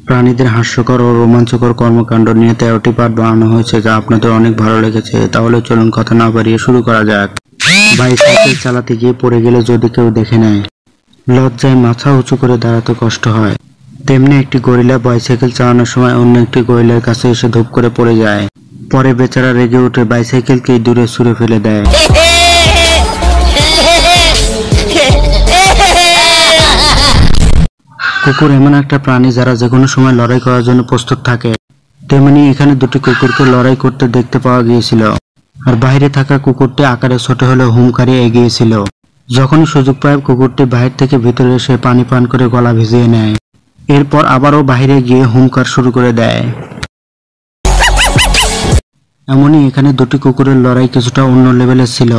প্রাণীদের হাস্যকর ও রোমাঞ্চকর কর্মকাণ্ড নিয়ে 13টি পার্ট বানানো হয়েছে, যা আপনাদের অনেক ভালো লেগেছে। তাহলে চলুন কথা না বাড়িয়ে শুরু করা যাক। বাইসাইকেল চালাতে গিয়ে পড়ে গেলে যদি কেউ দেখে নেয়, লজ্জায় মাথা উঁচু করে দাঁড়াতে কষ্ট হয়। তেমনি একটি গরিলা বাইসাইকেল চালানোর সময় অন্য একটি গরিলার কাছে এসে ধূপ করে পড়ে যায়। পরে বেচারা রেগে উঠে বাইসাইকেলকেই দূরে ছুঁড়ে ফেলে দেয়। কুকুর এমন একটা প্রাণী যারা যেকোনো সময় লড়াই করার জন্য প্রস্তুত থাকে। তেমনি এখানে দুটি কুকুরকে লড়াই করতে দেখতে পাওয়া গিয়েছিল। আর বাইরে থাকা কুকুরটি আকারে ছোট হলেও হুঙ্কারে এগিয়েছিল। যখনই সুযোগ পায় কুকুরটি বাহির থেকে ভিতরে এসে পানি পান করে গলা ভিজিয়ে নেয়। এরপর আবারও বাইরে গিয়ে হুঙ্কার শুরু করে দেয়। এমনই এখানে দুটি কুকুরের লড়াই কিছুটা অন্য লেভেলের ছিল।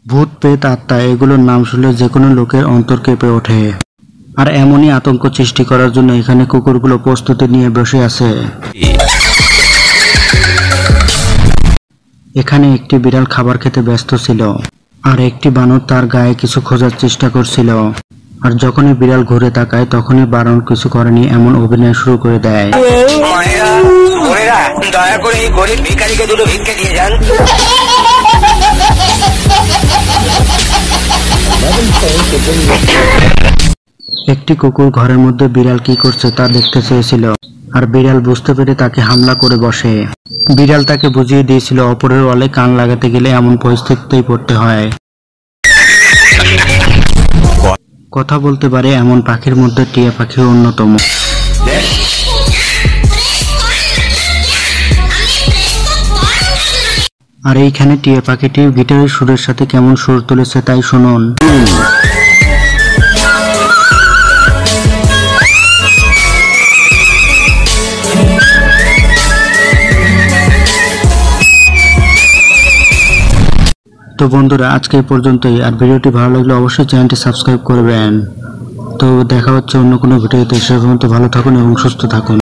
ভূত, প্রেত, আত্মা এগুলোর নাম শুনলে যেকোনো লোকের অন্তর কেঁপে ওঠে। আর এমনই আতঙ্ক সৃষ্টি করার জন্য এখানে কুকুরগুলো প্রস্তুতি নিয়ে বসে আছে। এখানে একটি বিড়াল খাবার খেতে ব্যস্ত ছিল, আর একটি বানর তার গায়ে কিছু খোঁজার চেষ্টা করছিল। আর যখনই বিড়াল ঘুরে তাকায় তখনই বানর কিছু করেনি এমন অভিনয় শুরু করে দেয়। দয়া করে এই গরিব ভিখারিকে দুটো ভিক্ষে দিয়ে যান। একটি কুকুর ঘরের মধ্যে বিড়াল কি করছে তা দেখতে চেয়েছিল, আর বিড়াল বুঝতে পেরে তাকে হামলা করে বসে। বিড়াল তাকে বুঝিয়ে দিয়েছিল অপরের ওয়ালে কান লাগাতে গেলে এমন পরিস্থিতিতেই পড়তে হয়। কথা বলতে পারে এমন পাখির মধ্যে টিয়া পাখি অন্যতম। আর এইখানে টিয়া পাখিটি গিটারের সুরের সাথে কেমন সুর তুলেছে তাই শুনুন। তো বন্ধুরা আজকে এই পর্যন্তই। আর ভিডিওটি ভালো লাগলে অবশ্যই চ্যানেলটি সাবস্ক্রাইব করবেন। তো দেখা হচ্ছে অন্য কোনো ভিডিওতে। সে পর্যন্ত ভালো থাকুন এবং সুস্থ থাকুন।